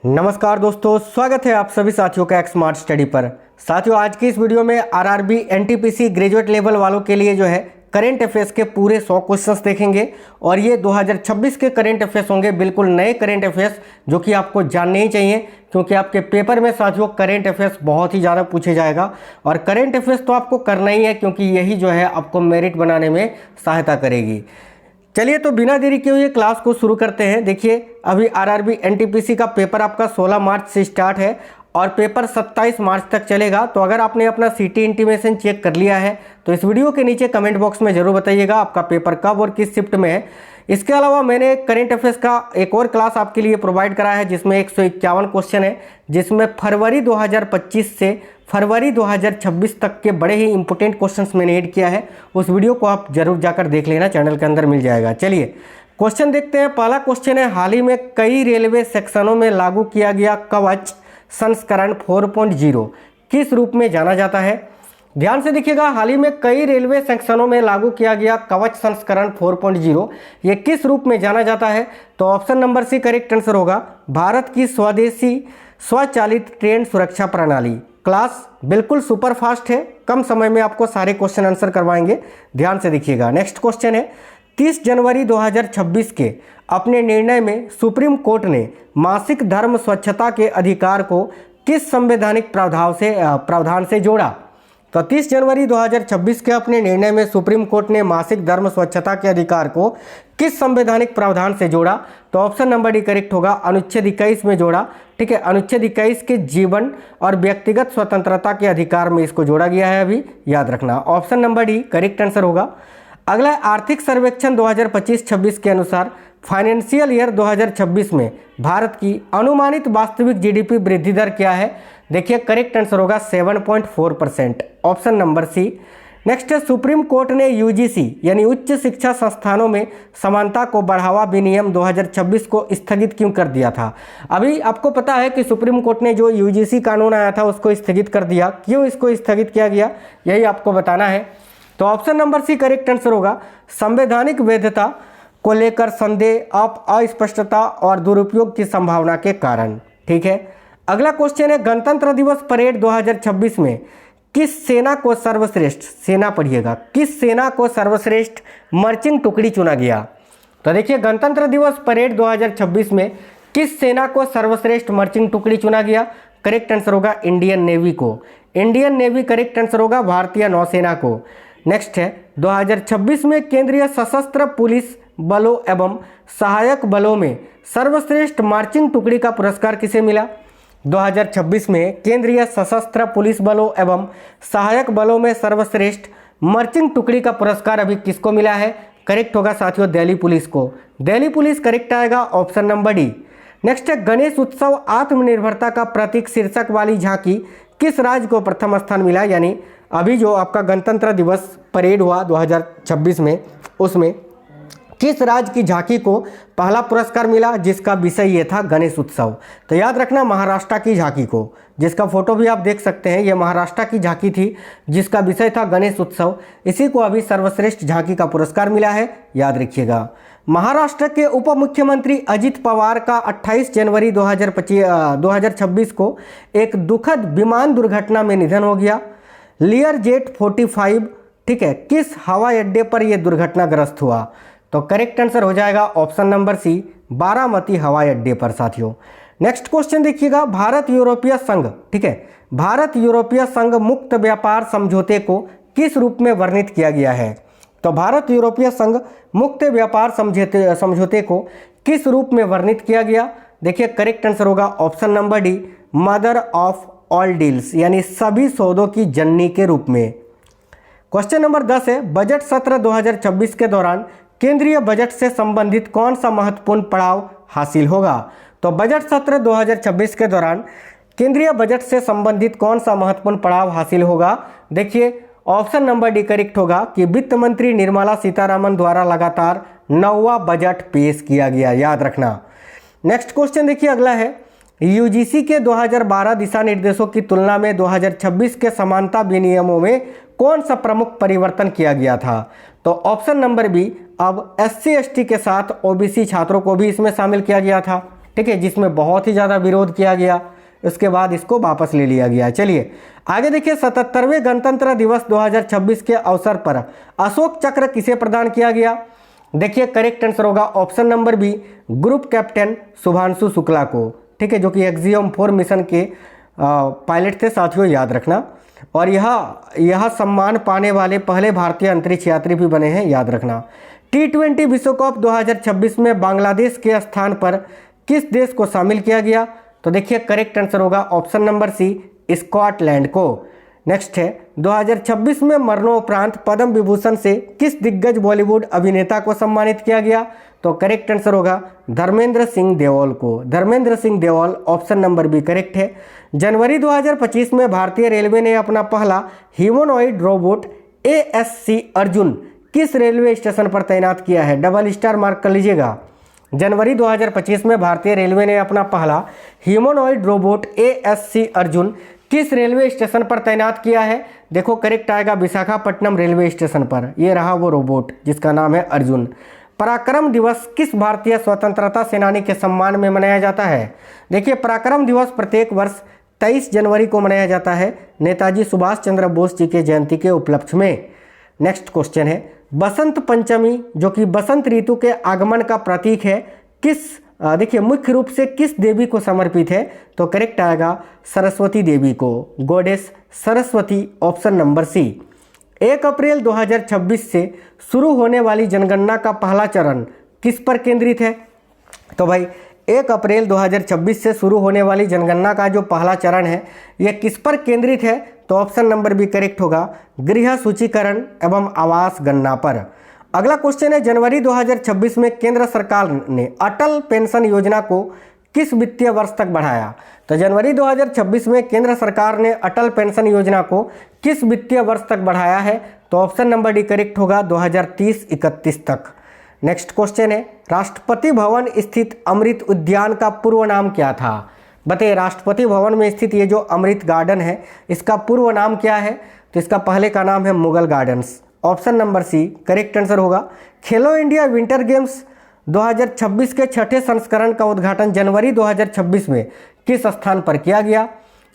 नमस्कार दोस्तों, स्वागत है आप सभी साथियों का एक स्मार्ट स्टडी पर। साथियों, आज की इस वीडियो में आरआरबी एनटीपीसी ग्रेजुएट लेवल वालों के लिए जो है करंट अफेयर्स के पूरे 100 क्वेश्चंस देखेंगे और ये 2026 के करंट अफेयर्स होंगे, बिल्कुल नए करंट अफेयर्स जो कि आपको जानने ही चाहिए, क्योंकि आपके पेपर में साथियों करंट अफेयर्स बहुत ही ज़्यादा पूछे जाएगा और करंट अफेयर्स तो आपको करना ही है, क्योंकि यही जो है आपको मेरिट बनाने में सहायता करेगी। चलिए तो बिना देरी किए हुए क्लास को शुरू करते हैं। देखिए, अभी आरआरबी एनटीपीसी का पेपर आपका 16 मार्च से स्टार्ट है और पेपर 27 मार्च तक चलेगा। तो अगर आपने अपना सीटी इंटीमेशन चेक कर लिया है तो इस वीडियो के नीचे कमेंट बॉक्स में ज़रूर बताइएगा आपका पेपर कब और किस शिफ्ट में है। इसके अलावा मैंने करंट अफेयर्स का एक और क्लास आपके लिए प्रोवाइड करा है जिसमें 151 क्वेश्चन है, जिसमें फरवरी 2025 से फरवरी 2026 तक के बड़े ही इंपॉर्टेंट क्वेश्चंस मैंने ऐड किया है। उस वीडियो को आप जरूर जाकर देख लेना, चैनल के अंदर मिल जाएगा। चलिए क्वेश्चन देखते हैं। पहला क्वेश्चन है, हाल ही में कई रेलवे सेक्शनों में लागू किया गया कवच संस्करण 4.0 किस रूप में जाना जाता है? ध्यान से देखिएगा, हाल ही में कई रेलवे सेक्शनों में लागू किया गया कवच संस्करण 4.0 ये किस रूप में जाना जाता है? तो option number C correct answer होगा, भारत की स्वदेशी स्वचालित ट्रेन सुरक्षा प्रणाली। क्लास बिल्कुल सुपर फास्ट है, कम समय में आपको सारे क्वेश्चन आंसर करवाएंगे, ध्यान से देखिएगा। नेक्स्ट क्वेश्चन है, 30 जनवरी 2026 के अपने निर्णय में सुप्रीम कोर्ट ने मासिक धर्म स्वच्छता के अधिकार को किस संवैधानिक प्रावधान से जोड़ा? तो 30 जनवरी 2026 के अपने निर्णय में सुप्रीम कोर्ट ने मासिक धर्म स्वच्छता के अधिकार को किस संवैधानिक प्रावधान से जोड़ा? तो ऑप्शन नंबर डी करेक्ट होगा, अनुच्छेद 21 में जोड़ा। ठीक है, अनुच्छेद 21 के जीवन और व्यक्तिगत स्वतंत्रता के अधिकार में इसको जोड़ा गया है, अभी याद रखना। Option number D correct answer होगा। अगला आर्थिक सर्वेक्षण 2025-26 के अनुसार फाइनेंशियल ईयर 2026 में भारत की अनुमानित वास्तविक जीडीपी वृद्धि दर क्या है? देखिए करेक्ट आंसर होगा 7.4%, ऑप्शन नंबर सी। नेक्स्ट है, सुप्रीम कोर्ट ने यूजीसी यानी उच्च शिक्षा संस्थानों में समानता को बढ़ावा विनियम 2026 को स्थगित क्यों कर दिया था? अभी आपको पता है कि सुप्रीम कोर्ट ने जो यूजीसी कानून आया था उसको स्थगित कर दिया। क्यों इसको स्थगित किया गया, यही आपको बताना है। तो option number C correct answer होगा, संवैधानिक वैधता को लेकर संदेह, अस्पष्टता और दुरुपयोग की संभावना के कारण। ठीक है, अगला क्वेश्चन है, गणतंत्र दिवस परेड 2026 में किस सेना को सर्वश्रेष्ठ, सेना पढ़िएगा, किस सेना को सर्वश्रेष्ठ मार्चिंग टुकड़ी चुना गया? तो देखिए, गणतंत्र दिवस परेड 2026 में किस सेना को सर्वश्रेष्ठ मार्चिंग टुकड़ी चुना गया? करेक्ट आंसर होगा इंडियन नेवी को। इंडियन नेवी करेक्ट आंसर होगा, भारतीय नौसेना को। नेक्स्ट है, 2026 में केंद्रीय सशस्त्र पुलिस बलों एवं सहायक बलों में सर्वश्रेष्ठ मार्चिंग टुकड़ी का पुरस्कार किसे मिला? 2026 में केंद्रीय सशस्त्र पुलिस बलों एवं सहायक बलों में सर्वश्रेष्ठ मार्चिंग टुकड़ी का पुरस्कार अभी किसको मिला है? करेक्ट होगा साथियों, दिल्ली पुलिस को। दिल्ली पुलिस करेक्ट आएगा, ऑप्शन नंबर डी। नेक्स्ट है, गणेश उत्सव आत्मनिर्भरता का प्रतीक शीर्षक वाली झांकी किस राज्य को प्रथम स्थान मिला? यानी अभी जो आपका गणतंत्र दिवस परेड हुआ 2026 में, उसमें किस राज्य की झांकी को पहला पुरस्कार मिला, जिसका विषय ये था गणेश उत्सव? तो याद रखना, महाराष्ट्र की झांकी को, जिसका फोटो भी आप देख सकते हैं, ये महाराष्ट्र की झांकी थी जिसका विषय था गणेश उत्सव। इसी को अभी सर्वश्रेष्ठ झांकी का पुरस्कार मिला है, याद रखिएगा। महाराष्ट्र के उप मुख्यमंत्री अजित पवार का 28 जनवरी 2026 को एक दुखद विमान दुर्घटना में निधन हो गया। लियर जेट 45, ठीक है, किस हवाई अड्डे पर यह दुर्घटनाग्रस्त हुआ? तो करेक्ट आंसर हो जाएगा ऑप्शन नंबर सी, बारामती हवाई अड्डे पर साथियों। नेक्स्ट क्वेश्चन देखिएगा, भारत यूरोपीय संघ, ठीक है, भारत यूरोपीय संघ मुक्त व्यापार समझौते को किस रूप में वर्णित किया गया है? तो भारत यूरोपीय संघ मुक्त व्यापार समझौते को किस रूप में वर्णित किया गया? देखिए करेक्ट आंसर होगा option number D, mother of all deals, यानी सभी सौदों की जननी के रूप में। क्वेश्चन नंबर 10 है, बजट सत्र 2026 के दौरान केंद्रीय बजट से संबंधित कौन सा महत्वपूर्ण पड़ाव हासिल होगा? तो बजट सत्र 2026 के दौरान केंद्रीय बजट से संबंधित कौन सा महत्वपूर्ण पड़ाव हासिल होगा? देखिए ऑप्शन नंबर डी करेक्ट होगा कि वित्त मंत्री निर्मला सीतारमण द्वारा लगातार 9वां बजट पेश किया गया, याद रखना। नेक्स्ट क्वेश्चन देखिए, अगला है, यूजीसी के 2012 दिशा निर्देशों की तुलना में 2026 के समानता विनियमों में कौन सा प्रमुख परिवर्तन किया गया था? तो ऑप्शन नंबर बी, अब SC ST के साथ OBC छात्रों को भी इसमें शामिल किया गया था। ठीक है, जिसमें बहुत ही ज़्यादा विरोध किया गया। उसके बाद इसको वापस ले लिया गया। चलिए आगे देखिए, 77वें गणतंत्र दिवस 2026 के अवसर पर अशोक चक्र किसे प्रदान किया गया? देखिए करेक्ट आंसर होगा option number B, group captain Shubhanshu Shukla को, ठीक है, जो कि एक्सियम 4 मिशन के पायलट थे साथियों, याद रखना। और यह सम्मान पाने वाले पहले भारतीय अंतरिक्ष यात्री भी बने हैं, याद रखना। T20 विश्व कप 2026 में बांग्लादेश के स्थान पर किस देश को शामिल किया गया? तो देखिए करेक्ट आंसर होगा ऑप्शन नंबर सी, स्कॉटलैंड को। नेक्स्ट है, 2026 में मरणोपरांत पद्म विभूषण से किस दिग्गज बॉलीवुड अभिनेता को सम्मानित किया गया? तो करेक्ट आंसर होगा धर्मेंद्र सिंह देओल को। Dharmendra Singh Deol, option number B correct है। जनवरी 2025 में भारतीय रेलवे ने अपना पहला ह्यूमनॉइड रोबोट ASC अर्जुन किस रेलवे स्टेशन पर तैनात किया है? डबल स्टार मार्क कर लीजिएगा। जनवरी 2025 में भारतीय रेलवे ने अपना पहला ह्यूमनॉइड रोबोट ASC अर्जुन किस रेलवे स्टेशन पर तैनात किया है? देखो करेक्ट आएगा विशाखापट्टनम रेलवे स्टेशन पर। ये रहा वो रोबोट जिसका नाम है अर्जुन। पराक्रम दिवस किस भारतीय स्वतंत्रता सेनानी के सम्मान में मनाया जाता है? देखिए पराक्रम दिवस प्रत्येक वर्ष 23 जनवरी को मनाया जाता है नेताजी सुभाष चंद्र बोस जी के जयंती के उपलक्ष्य में। नेक्स्ट क्वेश्चन है, बसंत पंचमी जो कि बसंत ऋतु के आगमन का प्रतीक है, देखिए मुख्य रूप से किस देवी को समर्पित है? तो करेक्ट आएगा सरस्वती देवी को, goddess Saraswati, option number C. 1 अप्रैल 2026 से शुरू होने वाली जनगणना का पहला चरण किस पर केंद्रित है? तो भाई 1 अप्रैल 2026 से शुरू होने वाली जनगणना का जो पहला चरण है यह किस पर केंद्रित है? तो ऑप्शन नंबर बी करेक्ट होगा, गृह सूचीकरण एवं आवास गणना पर। अगला क्वेश्चन है, जनवरी 2026 में केंद्र सरकार ने अटल पेंशन योजना को किस वित्तीय वर्ष तक बढ़ाया? तो जनवरी 2026 में केंद्र सरकार ने अटल पेंशन योजना को किस वित्तीय वर्ष तक बढ़ाया है? तो ऑप्शन नंबर डी करेक्ट होगा, 2030-31 तक। नेक्स्ट क्वेश्चन है, राष्ट्रपति भवन स्थित अमृत उद्यान का पूर्व नाम क्या था? बताइए, राष्ट्रपति भवन में स्थित ये जो अमृत गार्डन है इसका पूर्व नाम क्या है? तो इसका पहले का नाम है Mughal gardens, option number C correct answer होगा। खेलो इंडिया विंटर गेम्स 2026 के छठे संस्करण का उद्घाटन जनवरी 2026 में किस स्थान पर किया गया?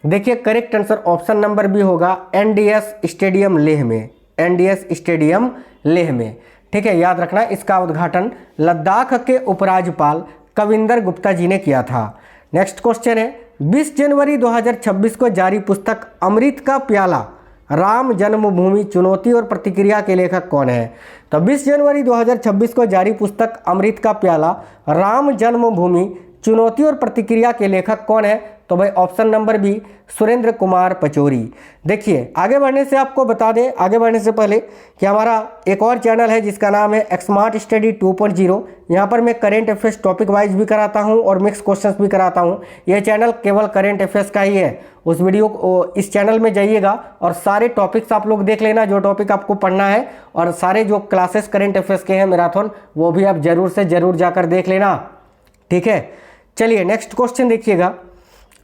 देखिए correct answer option number B होगा, NDS स्टेडियम लेह में, NDS स्टेडियम लेह में, ठीक है, याद रखना। इसका उद्घाटन लद्दाख के उपराज्यपाल कविंदर गुप्ता जी ने किया था। नेक्स्ट क्वेश्चन है, 20 जनवरी 2026 को जारी पुस्तक अमृत का प्याला राम जन्मभूमि चुनौती और प्रतिक्रिया के लेखक कौन है? तो 20 जनवरी 2026 को जारी पुस्तक अमृत का प्याला राम जन्मभूमि चुनौती और प्रतिक्रिया के लेखक कौन है? तो भाई option number B, Surendra Kumar Pachauri. देखिए आगे बढ़ने से आपको बता दें, आगे बढ़ने से पहले कि हमारा एक और चैनल है जिसका नाम है स्मार्ट स्टडी 2.0। यहाँ पर मैं करेंट अफेयर्स टॉपिक वाइज भी कराता हूँ और मिक्स क्वेश्चंस भी कराता हूँ। यह चैनल केवल करेंट अफेयर्स का ही है। उस वीडियो को, इस चैनल में जाइएगा और सारे टॉपिक्स आप लोग देख लेना जो टॉपिक आपको पढ़ना है, और सारे जो क्लासेस करेंट अफेयर्स के हैं मैराथन वो भी आप जरूर से जरूर जाकर देख लेना, ठीक है। चलिए नेक्स्ट क्वेश्चन देखिएगा।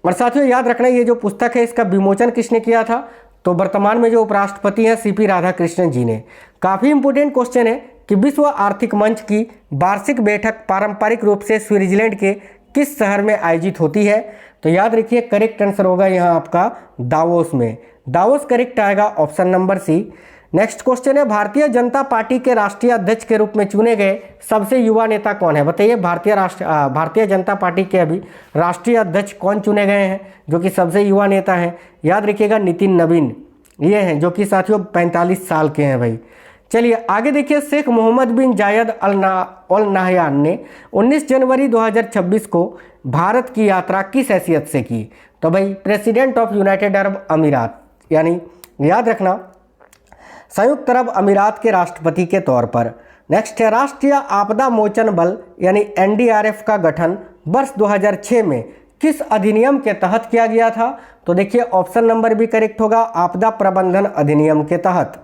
और साथियों याद रखना, ये जो पुस्तक है इसका विमोचन किसने किया था? तो वर्तमान में जो उपराष्ट्रपति हैं CP राधाकृष्णन जी ने। काफ़ी इंपोर्टेंट क्वेश्चन है कि विश्व आर्थिक मंच की वार्षिक बैठक पारंपरिक रूप से स्विट्जरलैंड के किस शहर में आयोजित होती है? तो याद रखिए करेक्ट आंसर होगा यहाँ आपका दावोस में। दावोस करेक्ट आएगा, option number C. Next question है, भारतीय जनता पार्टी के राष्ट्रीय अध्यक्ष के रूप में चुने गए सबसे युवा नेता कौन है? बताइए, भारतीय जनता पार्टी के अभी राष्ट्रीय अध्यक्ष कौन चुने गए हैं जो कि सबसे युवा नेता हैं? याद रखिएगा नितिन नवीन ये हैं, जो कि साथियों 45 साल के हैं भाई। चलिए आगे देखिए, शेख मोहम्मद बिन जायद अल नाहयान ने 19 जनवरी 2026 को भारत की यात्रा किस हैसियत से की? तो भाई प्रेसिडेंट ऑफ यूनाइटेड अरब अमीरात, यानी याद रखना संयुक्त अरब अमीरात के राष्ट्रपति के तौर पर। नेक्स्ट है, राष्ट्रीय आपदा मोचन बल यानी NDRF का गठन वर्ष 2006 में किस अधिनियम के तहत किया गया था? तो देखिए ऑप्शन नंबर भी करेक्ट होगा, आपदा प्रबंधन अधिनियम के तहत।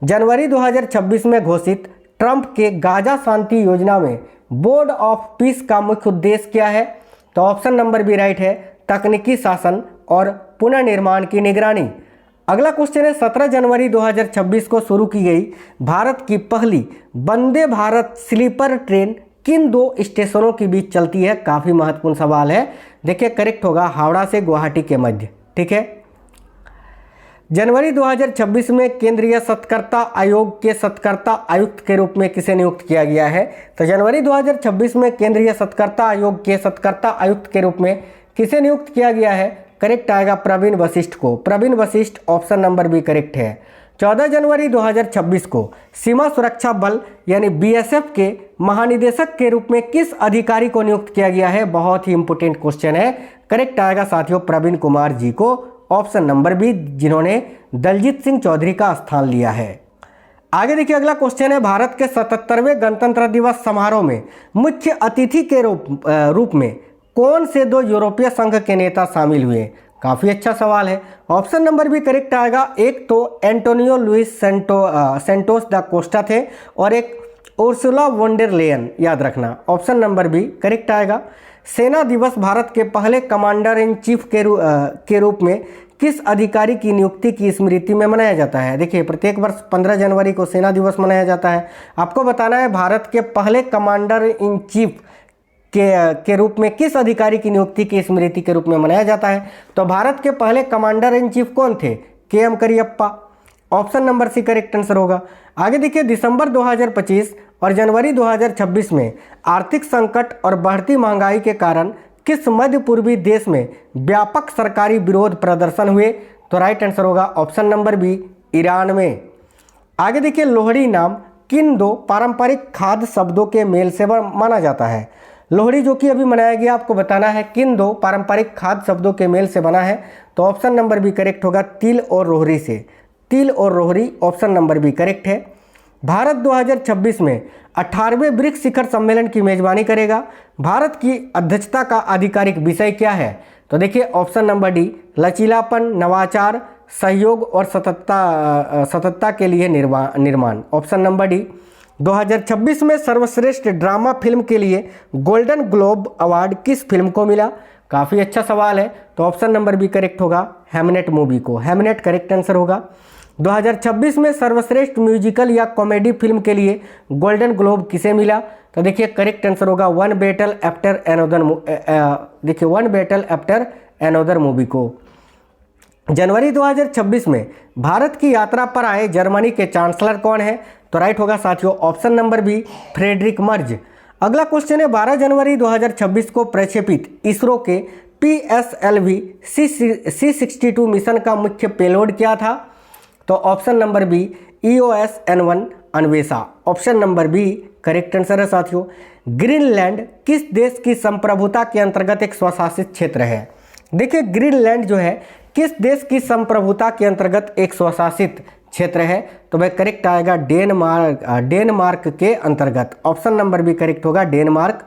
जनवरी 2026 में घोषित ट्रंप के गाजा शांति योजना में बोर्ड ऑफ पीस का मुख्य उद्देश्य क्या है? तो ऑप्शन नंबर भी राइट है, तकनीकी शासन और पुनर्निर्माण की निगरानी। अगला क्वेश्चन है, 17 जनवरी 2026 को शुरू की गई भारत की पहली वंदे भारत स्लीपर ट्रेन किन 2 स्टेशनों के बीच चलती है? काफ़ी महत्वपूर्ण सवाल है। देखिए करेक्ट होगा हावड़ा से गुवाहाटी के मध्य। ठीक है। जनवरी 2026 में केंद्रीय सत्कर्ता आयोग के सत्कर्ता आयुक्त के रूप में किसे नियुक्त किया गया है? तो जनवरी 2026 में केंद्रीय सत्कर्ता आयोग के सत्कर्ता आयुक्त के रूप में किसे नियुक्त किया गया है? करेक्ट आएगा प्रवीण वशिष्ठ को। Praveen Vashisht, option number B correct है। 14 जनवरी 2026 को सीमा सुरक्षा बल यानी बीएसएफ के महानिदेशक के रूप में किस अधिकारी को नियुक्त किया गया है? बहुत ही इंपॉर्टेंट क्वेश्चन है। करेक्ट आएगा साथियों प्रवीण कुमार जी को, ऑप्शन नंबर बी, जिन्होंने दलजीत सिंह चौधरी का स्थान लिया है। आगे देखिए अगला क्वेश्चन है, भारत के 77वें गणतंत्र दिवस समारोह में मुख्य अतिथि के रूप में कौन से 2 यूरोपीय संघ के नेता शामिल हुए? काफ़ी अच्छा सवाल है। ऑप्शन नंबर भी करेक्ट आएगा। एक तो एंटोनियो लुइस सेंटोस दा कोस्टा थे और एक उर्सुला वॉन डेर लेयन, याद रखना। ऑप्शन नंबर बी करेक्ट आएगा। सेना दिवस भारत के पहले कमांडर इन चीफ के रूप में किस अधिकारी की नियुक्ति की स्मृति में मनाया जाता है? देखिए प्रत्येक वर्ष 15 जनवरी को सेना दिवस मनाया जाता है। आपको बताना है भारत के पहले कमांडर इन चीफ के रूप में किस अधिकारी की नियुक्ति की स्मृति के रूप में मनाया जाता है। तो भारत के पहले कमांडर इन चीफ कौन थे? K M. Cariappa. Option number C correct answer होगा। आगे देखिए दिसंबर 2025 और जनवरी 2026 में आर्थिक संकट और बढ़ती महंगाई के कारण किस मध्य पूर्वी देश में व्यापक सरकारी विरोध प्रदर्शन हुए? तो राइट आंसर होगा ऑप्शन नंबर बी, ईरान में। आगे देखिए लोहड़ी नाम किन 2 पारंपरिक खाद्य शब्दों के मेल से माना जाता है? लोहड़ी जो कि अभी मनाया गया, आपको बताना है किन 2 पारंपरिक खाद्य शब्दों के मेल से बना है। तो ऑप्शन नंबर बी करेक्ट होगा, तिल और रोहरी से। तिल और Rohri, option number B correct है। भारत 2026 में 18वें ब्रिक्स शिखर सम्मेलन की मेजबानी करेगा। भारत की अध्यक्षता का आधिकारिक विषय क्या है? तो देखिए ऑप्शन नंबर डी, लचीलापन, नवाचार, सहयोग और सततता के लिए निर्माण। Option number D. 2026 में सर्वश्रेष्ठ ड्रामा फिल्म के लिए गोल्डन ग्लोब अवार्ड किस फिल्म को मिला? काफ़ी अच्छा सवाल है। तो ऑप्शन नंबर बी करेक्ट होगा, हैमनेट मूवी को। हैमनेट करेक्ट आंसर होगा। 2026 में सर्वश्रेष्ठ म्यूजिकल या कॉमेडी फिल्म के लिए गोल्डन ग्लोब किसे मिला? तो देखिए करेक्ट आंसर होगा one battle after another movie को। जनवरी 2026 में भारत की यात्रा पर आए जर्मनी के चांसलर कौन है? तो राइट होगा साथियों option number B, Friedrich Merz. अगला क्वेश्चन है, 12 जनवरी 2026 को प्रक्षेपित इसरो के PSLV C62 मिशन का मुख्य पेलोड क्या था? तो option number B, EOS N1 Anvesha. Option number B correct answer है साथियों। ग्रीनलैंड किस देश की संप्रभुता के अंतर्गत एक स्वशासित क्षेत्र है? देखिए ग्रीनलैंड जो है किस देश की संप्रभुता के अंतर्गत एक स्वशासित क्षेत्र है? तो भाई करेक्ट आएगा डेनमार्क के अंतर्गत। ऑप्शन नंबर बी करेक्ट होगा, डेनमार्क।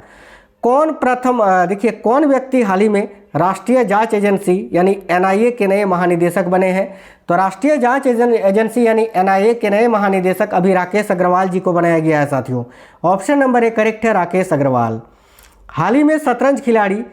देखिए कौन व्यक्ति हाल ही में राष्ट्रीय जांच एजेंसी यानी NIA के नए महानिदेशक बने हैं? तो राष्ट्रीय जांच एजेंसी यानी NIA के नए महानिदेशक अभी राकेश अग्रवाल जी को बनाया गया है साथियों। ऑप्शन नंबर ए करेक्ट है, राकेश अग्रवाल। हाल ही में शतरंज खिलाड़ी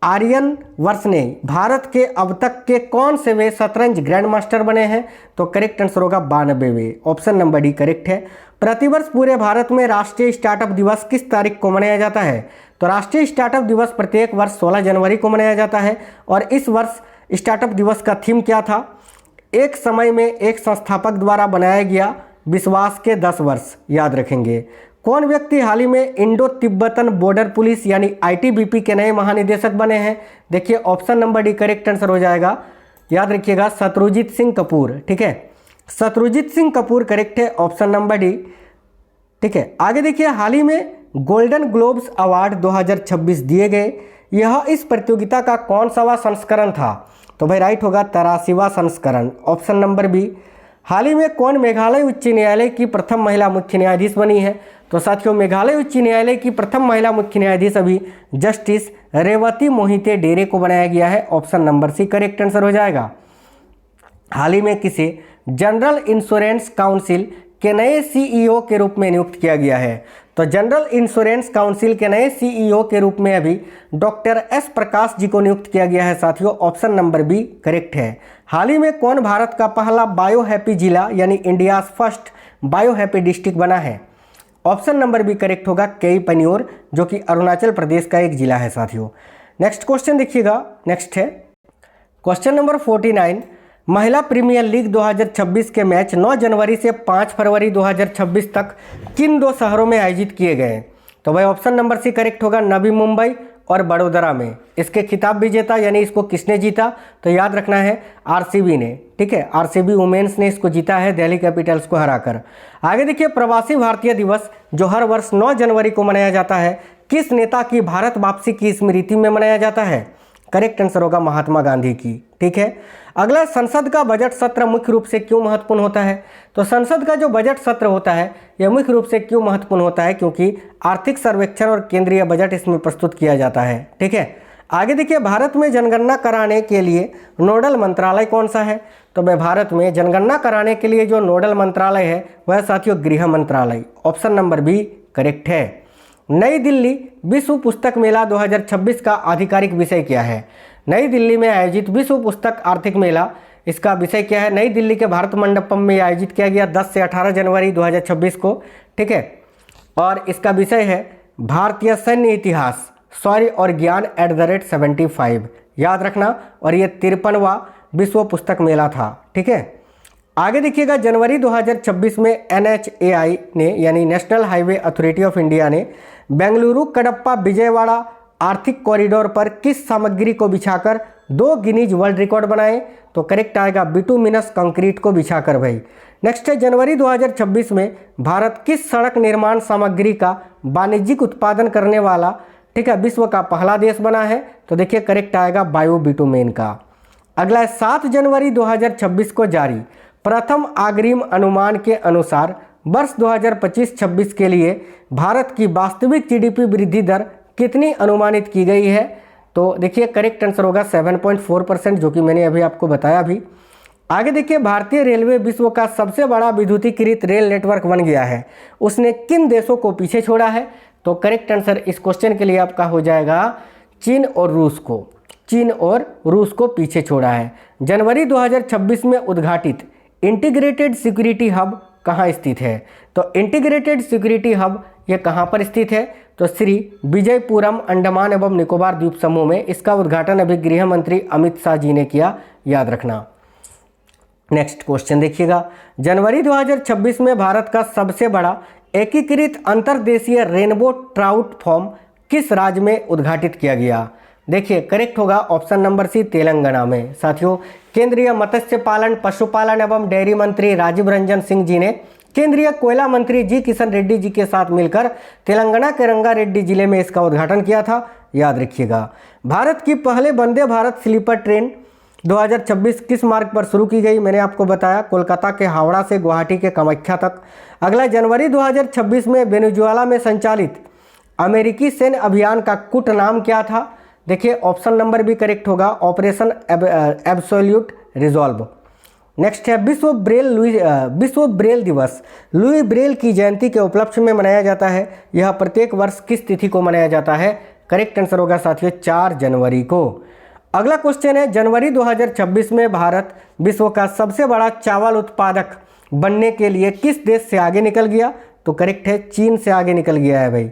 आर्यन वर्ष ने भारत के अब तक के कौन से वे शतरंज ग्रैंड मास्टर बने हैं? तो करेक्ट आंसर होगा 92वें। ऑप्शन नंबर डी करेक्ट है। प्रतिवर्ष पूरे भारत में राष्ट्रीय स्टार्टअप दिवस किस तारीख को मनाया जाता है? तो राष्ट्रीय स्टार्टअप दिवस प्रत्येक वर्ष 16 जनवरी को मनाया जाता है। और इस वर्ष स्टार्टअप दिवस का थीम क्या था? एक समय में एक संस्थापक द्वारा बनाया गया विश्वास के 10 वर्ष, याद रखेंगे। कौन व्यक्ति हाल ही में इंडो तिब्बतन बॉर्डर पुलिस यानी ITBP के नए महानिदेशक बने हैं? देखिए option number D correct answer हो जाएगा, याद रखिएगा, शत्रुजीत सिंह कपूर। ठीक है, शत्रुजीत सिंह कपूर करेक्ट है, ऑप्शन नंबर डी। ठीक है, आगे देखिए हाल ही में गोल्डन ग्लोब्स अवार्ड 2026 दिए गए। यह इस प्रतियोगिता का कौन सा संस्करण था? तो भाई राइट होगा 83वां संस्करण। Option number B. हाल ही में कौन मेघालय उच्च न्यायालय की प्रथम महिला मुख्य न्यायाधीश बनी है? तो साथियों मेघालय उच्च न्यायालय की प्रथम महिला मुख्य न्यायाधीश अभी जस्टिस रेवती मोहिते डेरे को बनाया गया है। Option number C correct answer हो जाएगा। हाल ही में किसे जनरल इंश्योरेंस काउंसिल के नए CEO के रूप में नियुक्त किया गया है? तो जनरल इंश्योरेंस काउंसिल के नए CEO के रूप में अभी डॉक्टर S प्रकाश जी को नियुक्त किया गया है साथियों। ऑप्शन नंबर बी करेक्ट है। हाल ही में कौन भारत का पहला बायो हैप्पी जिला यानी India first bio happy district बना है? ऑप्शन नंबर बी करेक्ट होगा केईपनियोर, जो कि अरुणाचल प्रदेश का एक जिला है साथियों। नेक्स्ट क्वेश्चन देखिएगा, नेक्स्ट है क्वेश्चन नंबर 49। महिला प्रीमियर लीग 2026 के मैच 9 जनवरी से 5 फरवरी 2026 तक किन 2 शहरों में आयोजित किए गए? तो भाई ऑप्शन नंबर सी करेक्ट होगा, नवी मुंबई और बड़ोदरा में। इसके खिताब विजेता यानी इसको किसने जीता? तो याद रखना है आरसीबी ने, ठीक है, आरसीबी वुमेन्स ने इसको जीता है दिल्ली कैपिटल्स को हराकर। आगे देखिए, प्रवासी भारतीय दिवस जो हर वर्ष 9 जनवरी को मनाया जाता है, किस नेता की भारत वापसी की स्मृति में मनाया जाता है? करेक्ट आंसर होगा महात्मा गांधी की, ठीक है। अगला, संसद का बजट सत्र मुख्य रूप से क्यों महत्वपूर्ण होता है? तो संसद का जो बजट सत्र होता है यह मुख्य रूप से क्यों महत्वपूर्ण होता है? क्योंकि आर्थिक सर्वेक्षण और केंद्रीय बजट इसमें प्रस्तुत किया जाता है, ठीक है। आगे देखिए, भारत में जनगणना कराने के लिए नोडल मंत्रालय कौन सा है? तो भाई भारत में जनगणना कराने के लिए जो नोडल मंत्रालय है वह साथियों गृह मंत्रालय, ऑप्शन नंबर बी करेक्ट है। नई दिल्ली विश्व पुस्तक मेला 2026 का आधिकारिक विषय क्या है? नई दिल्ली में आयोजित विश्व पुस्तक आर्थिक मेला, इसका विषय क्या है? नई दिल्ली के भारत मंडपम में आयोजित किया गया 10 से 18 जनवरी 2026 को, ठीक है। और इसका विषय है भारतीय सैन्य इतिहास, शौर्य और ज्ञान @75, याद रखना। और ये 53वां विश्व पुस्तक मेला था, ठीक है। आगे देखिएगा, जनवरी 2026 में NHAI ने यानी national highway authority of India ने बेंगलुरु कडप्पा विजयवाड़ा आर्थिक कॉरिडोर पर किस सामग्री को बिछाकर 2 गिनीज वर्ल्ड रिकॉर्ड बनाए? तो करेक्ट आएगा बिटुमिनस कंक्रीट को बिछाकर भाई। नेक्स्ट है, जनवरी 2026 में भारत किस सड़क निर्माण सामग्री का वाणिज्यिक उत्पादन करने वाला, ठीक है, विश्व का पहला देश बना है? तो देखिए करेक्ट आएगा बायो बिटुमेन का। अगला है, 7 जनवरी 2026 को जारी प्रथम अग्रिम अनुमान के अनुसार वर्ष 2025-26 के लिए भारत की वास्तविक जीडीपी वृद्धि दर कितनी अनुमानित की गई है? तो देखिए करेक्ट आंसर होगा 7.4%, जो कि मैंने अभी आपको बताया भी। आगे देखिए, भारतीय रेलवे विश्व का सबसे बड़ा विद्युतीकृत रेल नेटवर्क बन गया है, उसने किन देशों को पीछे छोड़ा है? तो करेक्ट आंसर इस क्वेश्चन के लिए आपका हो जाएगा चीन और रूस को, चीन और रूस को पीछे छोड़ा है। जनवरी 2026 में उद्घाटित इंटीग्रेटेड सिक्योरिटी हब कहाँ स्थित है? तो इंटीग्रेटेड सिक्योरिटी हब ये कहाँ पर स्थित है? तो श्री विजयपुरम अंडमान एवं निकोबार द्वीप समूह में। इसका उद्घाटन अभी गृह मंत्री अमित शाह जी ने किया, याद रखना। नेक्स्ट क्वेश्चन देखिएगा, जनवरी 2026 में भारत का सबसे बड़ा एकीकृत अंतर्देशीय रेनबो ट्राउट फार्म किस राज्य में उद्घाटित किया गया? देखिए करेक्ट होगा ऑप्शन नंबर सी तेलंगाना में। साथियों, केंद्रीय मत्स्य पालन, पशुपालन एवं डेयरी मंत्री राजीव रंजन सिंह जी ने केंद्रीय कोयला मंत्री जी किशन रेड्डी जी के साथ मिलकर तेलंगाना के रंगारेड्डी जिले में इसका उद्घाटन किया था, याद रखिएगा। भारत की पहले वंदे भारत स्लीपर ट्रेन 2026 किस मार्ग पर शुरू की गई? मैंने आपको बताया कोलकाता के हावड़ा से गुवाहाटी के कामाख्या तक। अगला, जनवरी 2026 में वेनेजुएला में संचालित अमेरिकी सैन्य अभियान का कुट नाम क्या था? देखिए ऑप्शन नंबर भी करेक्ट होगा, ऑपरेशन एब्सोल्यूट रिजॉल्व। नेक्स्ट है, विश्व ब्रेल दिवस लुई ब्रेल की जयंती के उपलक्ष्य में मनाया जाता है, यह प्रत्येक वर्ष किस तिथि को मनाया जाता है? करेक्ट आंसर होगा साथियों 4 जनवरी को। अगला क्वेश्चन है, जनवरी 2026 में भारत विश्व का सबसे बड़ा चावल उत्पादक बनने के लिए किस देश से आगे निकल गया? तो करेक्ट है, चीन से आगे निकल गया है भाई।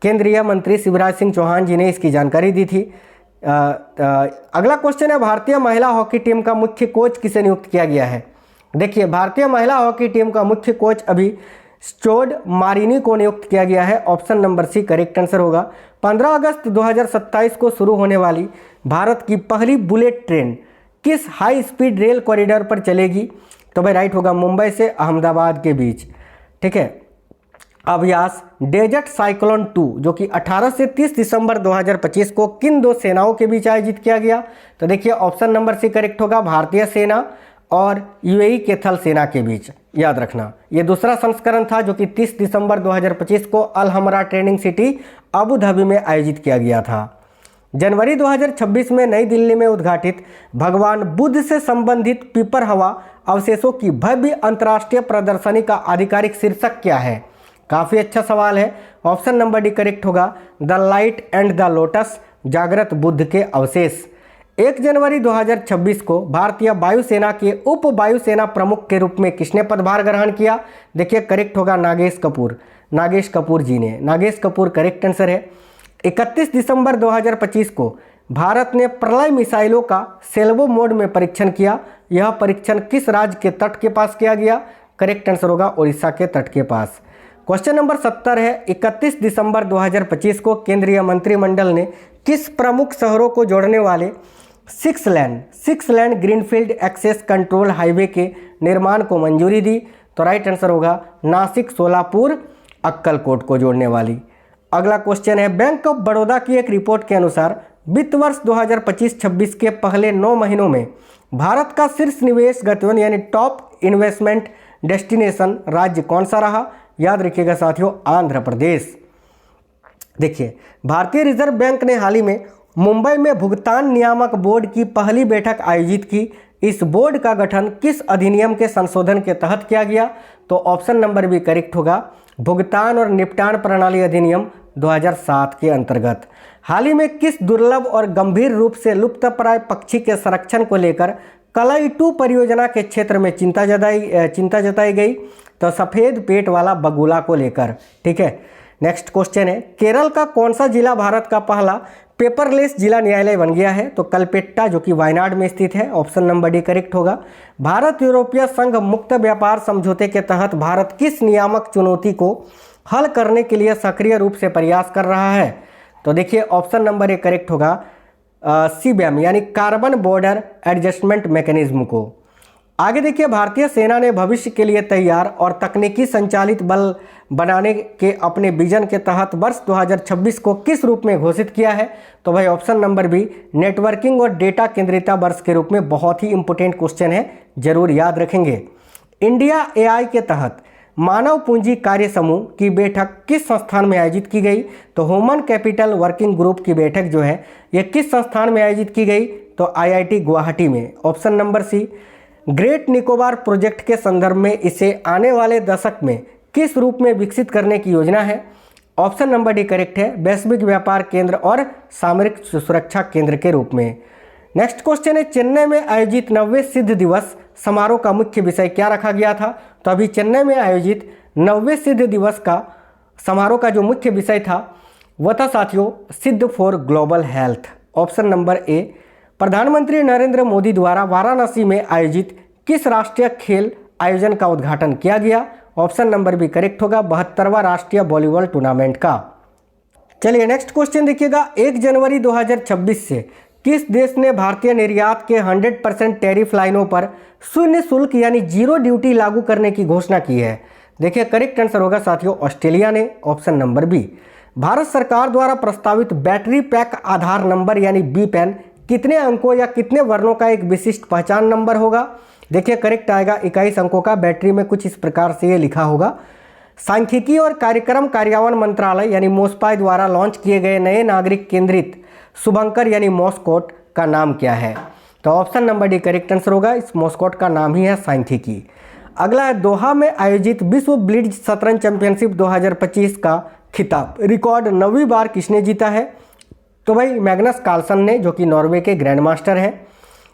केंद्रीय मंत्री शिवराज सिंह चौहान जी ने इसकी जानकारी दी थी। अगला क्वेश्चन है, भारतीय महिला हॉकी टीम का मुख्य कोच किसे नियुक्त किया गया है? देखिए भारतीय महिला हॉकी टीम का मुख्य कोच अभी स्टोड मारिनी को नियुक्त किया गया है, option number C correct answer होगा। 15 अगस्त 2027 को शुरू होने वाली भारत की पहली बुलेट ट्रेन किस हाई स्पीड रेल कॉरिडोर पर चलेगी? तो भाई राइट होगा, मुंबई से अहमदाबाद के बीच, ठीक है। अभ्यास डेजर्ट साइक्लोन 2 जो कि 18 से 30 दिसंबर 2025 को किन 2 सेनाओं के बीच आयोजित किया गया? तो देखिए ऑप्शन नंबर सी करेक्ट होगा, भारतीय सेना और यूएई के थल सेना के बीच, याद रखना। ये दूसरा संस्करण था जो कि 30 दिसंबर 2025 को अल हमरा ट्रेनिंग सिटी अबू धाबी में आयोजित किया गया था। जनवरी 2026 में नई दिल्ली में उद्घाटित भगवान बुद्ध से संबंधित पीपर हवा अवशेषों की भव्य अंतर्राष्ट्रीय प्रदर्शनी का आधिकारिक शीर्षक क्या है? काफ़ी अच्छा सवाल है, ऑप्शन नंबर डी करेक्ट होगा, the light and the lotus, जागृत बुद्ध के अवशेष। 1 जनवरी 2026 को भारतीय वायुसेना के उप वायुसेना प्रमुख के रूप में किसने पदभार ग्रहण किया? देखिए करेक्ट होगा, नागेश कपूर। नागेश कपूर जी ने। नागेश कपूर करेक्ट आंसर है। 31 दिसंबर 2025 को भारत ने प्रलय मिसाइलों का सेल्वो मोड में परीक्षण किया। यह परीक्षण किस राज्य के तट के पास किया गया? करेक्ट आंसर होगा उड़ीसा के तट के पास। क्वेश्चन नंबर 70 है, 31 दिसंबर 2025 को केंद्रीय मंत्रिमंडल ने किस प्रमुख शहरों को जोड़ने वाले 6 lane greenfield access control highway के निर्माण को मंजूरी दी? तो राइट आंसर होगा नासिक, सोलापुर, अक्कलकोट को जोड़ने वाली। अगला क्वेश्चन है, बैंक ऑफ बड़ौदा की एक रिपोर्ट के अनुसार वित्त वर्ष 2025-26 के पहले 9 महीनों में भारत का शीर्ष निवेश गंतव्य यानी टॉप इन्वेस्टमेंट डेस्टिनेशन राज्य कौन सा रहा? याद रखिएगा साथियों, आंध्र प्रदेश। देखिए, भारतीय रिजर्व बैंक ने हाल ही में मुंबई में भुगतान नियामक बोर्ड की पहली बैठक आयोजित की। इस बोर्ड का गठन किस अधिनियम के संशोधन के तहत किया गया? तो ऑप्शन नंबर बी करेक्ट होगा, भुगतान और निपटान प्रणाली अधिनियम 2007 के अंतर्गत। हाल ही में किस दुर्लभ और गंभीर रूप से लुप्तप्राय पक्षी के संरक्षण को लेकर कलाई 2 परियोजना के क्षेत्र में चिंता जताई गई? तो सफ़ेद पेट वाला बगुला को लेकर। ठीक है, नेक्स्ट क्वेश्चन है, केरल का कौन सा जिला भारत का पहला पेपरलेस जिला न्यायालय बन गया है? तो कलपेट्टा, जो कि वायनाड में स्थित है। ऑप्शन नंबर डी करेक्ट होगा। भारत यूरोपीय संघ मुक्त व्यापार समझौते के तहत भारत किस नियामक चुनौती को हल करने के लिए सक्रिय रूप से प्रयास कर रहा है? तो देखिए, ऑप्शन नंबर ए करेक्ट होगा, सीबैम यानी कार्बन बॉर्डर एडजस्टमेंट मैकेनिज्म को। आगे देखिए, भारतीय सेना ने भविष्य के लिए तैयार और तकनीकी संचालित बल बनाने के अपने विजन के तहत वर्ष 2026 को किस रूप में घोषित किया है? तो भाई ऑप्शन नंबर बी, नेटवर्किंग और डेटा केंद्रिता वर्ष के रूप में। बहुत ही इंपॉर्टेंट क्वेश्चन है, जरूर याद रखेंगे। इंडिया एआई के तहत मानव पूंजी कार्य समूह की बैठक किस संस्थान में आयोजित की गई? तो ह्यूमन कैपिटल वर्किंग ग्रुप की बैठक जो है यह किस संस्थान में आयोजित की गई? तो आईआईटी गुवाहाटी में। Option number C, great Nicobar project के संदर्भ में इसे आने वाले दशक में किस रूप में विकसित करने की योजना है? ऑप्शन नंबर डी करेक्ट है, वैश्विक व्यापार केंद्र और सामरिक सुरक्षा केंद्र के रूप में। नेक्स्ट क्वेश्चन है, चेन्नई में आयोजित 90वें सिद्ध दिवस समारोह का मुख्य विषय क्या रखा गया था? तो अभी चेन्नई में आयोजित 90वें सिद्ध दिवस का समारोह का जो मुख्य विषय था वह था साथियों सिद्ध for global health. Option number A, प्रधानमंत्री नरेंद्र मोदी द्वारा वाराणसी में आयोजित किस राष्ट्रीय खेल आयोजन का उद्घाटन किया गया? ऑप्शन नंबर बी करेक्ट होगा, 72वां राष्ट्रीय वॉलीबॉल टूर्नामेंट का। चलिए नेक्स्ट क्वेश्चन देखिएगा, 1 जनवरी 2026 से किस देश ने भारतीय निर्यात के 100% टैरिफ लाइनों पर शून्य शुल्क यानी जीरो ड्यूटी लागू करने की घोषणा की है? देखिए, करेक्ट आंसर होगा साथियों ऑस्ट्रेलिया ने। Option number B. भारत सरकार द्वारा प्रस्तावित बैटरी पैक आधार नंबर यानी बी-पैन कितने अंकों या कितने वर्णों का एक विशिष्ट पहचान नंबर होगा? देखिए, करेक्ट आएगा 21 अंकों का। बैटरी में कुछ इस प्रकार से ये लिखा होगा। सांख्यिकी और कार्यक्रम कार्यान्वयन मंत्रालय यानी मोस्पाई द्वारा लॉन्च किए गए नए नागरिक केंद्रित शुभंकर यानी मॉस्कोट का नाम क्या है? तो option number D correct answer होगा, इस मॉस्कोट का नाम ही है सांख्यिकी। अगला है, दोहा में आयोजित विश्व ब्लिट्ज शतरंज चैंपियनशिप 2025 का खिताब रिकॉर्ड 9वीं बार किसने जीता है? तो भाई मैग्नस कार्लसन ने, जो कि नॉर्वे के ग्रैंड मास्टर हैं।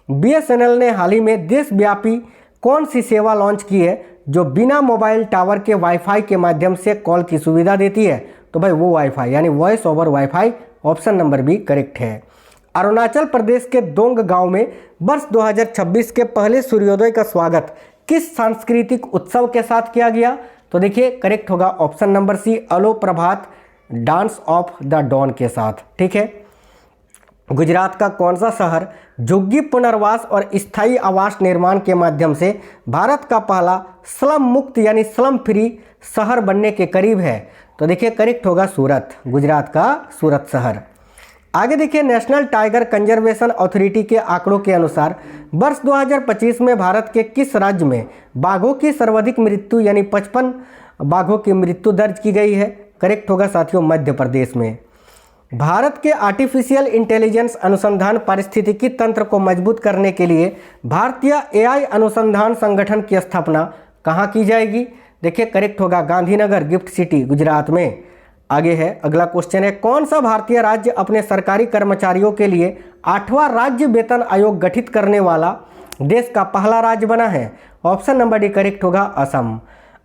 बीएसएनएल ने हाल ही में देशव्यापी कौन सी सेवा लॉन्च की है जो बिना मोबाइल टावर के वाईफाई के माध्यम से कॉल की सुविधा देती है? तो भाई वो वाईफाई यानी voice over wifi. Option number B correct है। अरुणाचल प्रदेश के दोंग गांव में वर्ष 2026 के पहले सूर्योदय का स्वागत किस सांस्कृतिक उत्सव के साथ किया गया? तो देखिए, करेक्ट होगा option number C, Aalo Prabhat dance of the dawn के साथ। ठीक है। गुजरात का कौन सा शहर झुग्गी पुनर्वास और स्थायी आवास निर्माण के माध्यम से भारत का पहला स्लम मुक्त यानी स्लम फ्री शहर बनने के करीब है? तो देखिए, करेक्ट होगा सूरत, गुजरात का सूरत शहर। आगे देखिए, नेशनल टाइगर कंजर्वेशन अथॉरिटी के आंकड़ों के अनुसार वर्ष 2025 में भारत के किस राज्य में बाघों की सर्वाधिक मृत्यु यानी 55 बाघों की मृत्यु दर्ज की गई है? करेक्ट होगा साथियों मध्य प्रदेश में। भारत के आर्टिफिशियल इंटेलिजेंस अनुसंधान पारिस्थितिकी तंत्र को मजबूत करने के लिए भारतीय एआई अनुसंधान संगठन की स्थापना कहाँ की जाएगी? देखिए, करेक्ट होगा गांधीनगर गिफ्ट सिटी गुजरात में। आगे है, अगला क्वेश्चन है, कौन सा भारतीय राज्य अपने सरकारी कर्मचारियों के लिए 8वां राज्य वेतन आयोग गठित करने वाला देश का पहला राज्य बना है? ऑप्शन नंबर डी करेक्ट होगा असम।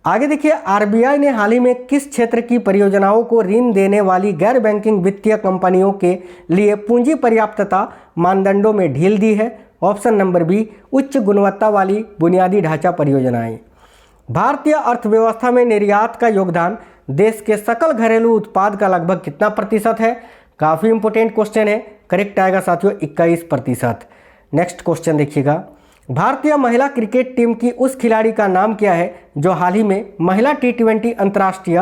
आगे देखिए, आरबीआई ने हाल ही में किस क्षेत्र की परियोजनाओं को ऋण देने वाली गैर बैंकिंग वित्तीय कंपनियों के लिए पूंजी पर्याप्तता मानदंडों में ढील दी है? ऑप्शन नंबर बी, उच्च गुणवत्ता वाली बुनियादी ढांचा परियोजनाएं। भारतीय अर्थव्यवस्था में निर्यात का योगदान देश के सकल घरेलू उत्पाद का लगभग कितना प्रतिशत है? काफ़ी इंपॉर्टेंट क्वेश्चन है। करेक्ट आएगा साथियों 21%। नेक्स्ट क्वेश्चन देखिएगा, भारतीय महिला क्रिकेट टीम की उस खिलाड़ी का नाम क्या है जो हाल ही में महिला T20 अंतर्राष्ट्रीय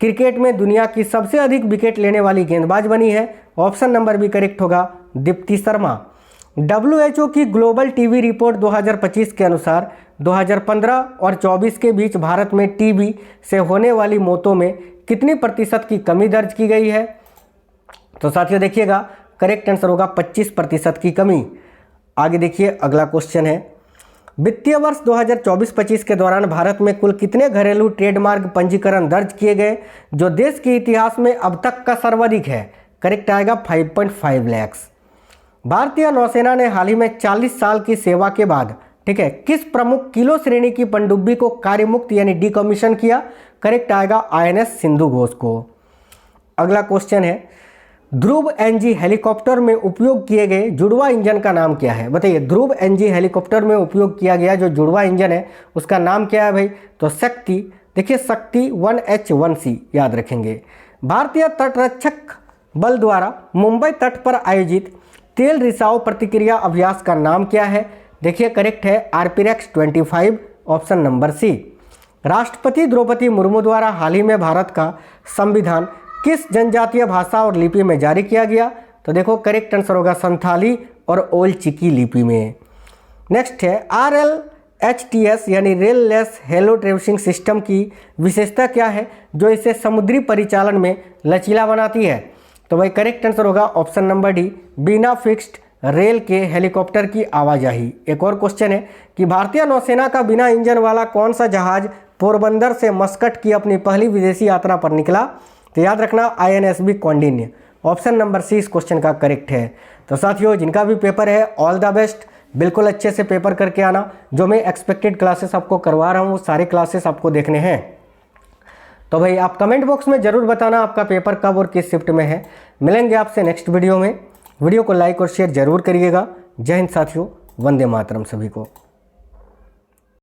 क्रिकेट में दुनिया की सबसे अधिक विकेट लेने वाली गेंदबाज बनी है? ऑप्शन नंबर बी करेक्ट होगा, दीप्ति शर्मा। WHO की ग्लोबल टीबी रिपोर्ट 2025 के अनुसार 2015 और 24 के बीच भारत में टीबी से होने वाली मौतों में कितनी प्रतिशत की कमी दर्ज की गई है? तो साथियों देखिएगा, करेक्ट आंसर होगा 25% की कमी। आगे देखिए, अगला क्वेश्चन है, वित्तीय वर्ष 2024-25 के दौरान भारत में कुल कितने घरेलू ट्रेडमार्क पंजीकरण दर्ज किए गए जो देश के इतिहास में अब तक का सर्वाधिक है? करेक्ट आएगा 5.5 लाख। भारतीय नौसेना ने हाल ही में 40 साल की सेवा के बाद, ठीक है, किस प्रमुख किलो श्रेणी की पनडुब्बी को कार्यमुक्त यानी डीकमीशन किया? करेक्ट आएगा INS सिंधु घोष को। अगला क्वेश्चन है, ध्रुव NG हेलीकॉप्टर में उपयोग किए गए जुड़वा इंजन का नाम क्या है? बताइए, ध्रुव NG हेलीकॉप्टर में उपयोग किया गया जो जुड़वा इंजन है उसका नाम क्या है भाई? तो शक्ति। देखिए, शक्ति 1H1C याद रखेंगे। भारतीय तटरक्षक बल द्वारा मुंबई तट पर आयोजित तेल रिसाव प्रतिक्रिया अभ्यास का नाम क्या है? देखिए, करेक्ट है RPREX 25, ऑप्शन नंबर सी। राष्ट्रपति द्रौपदी मुर्मू द्वारा हाल ही में भारत का संविधान किस जनजातीय भाषा और लिपि में जारी किया गया? तो देखो, करेक्ट आंसर होगा संथाली और ओल चिकी लिपि में। नेक्स्ट है, RLHTS यानी रेल लेस हेलो ट्रेवसिंग सिस्टम की विशेषता क्या है जो इसे समुद्री परिचालन में लचीला बनाती है? तो भाई करेक्ट आंसर होगा ऑप्शन नंबर डी, बिना फिक्स्ड रेल के हेलीकॉप्टर की आवाजाही। एक और क्वेश्चन है कि भारतीय नौसेना का बिना इंजन वाला कौन सा जहाज पोरबंदर से मस्कट की अपनी पहली विदेशी यात्रा पर निकला? तो याद रखना INSB Kaundinya. Option number C इस क्वेश्चन का करेक्ट है। तो साथियों, जिनका भी पेपर है ऑल द बेस्ट, बिल्कुल अच्छे से पेपर करके आना। जो मैं एक्सपेक्टेड क्लासेस आपको करवा रहा हूँ वो सारे क्लासेस आपको देखने हैं। तो भाई आप कमेंट बॉक्स में ज़रूर बताना आपका पेपर कब और किस शिफ्ट में है। मिलेंगे आपसे नेक्स्ट वीडियो में। वीडियो को लाइक और शेयर जरूर करिएगा। जय हिंद साथियों, वंदे मातरम सभी को।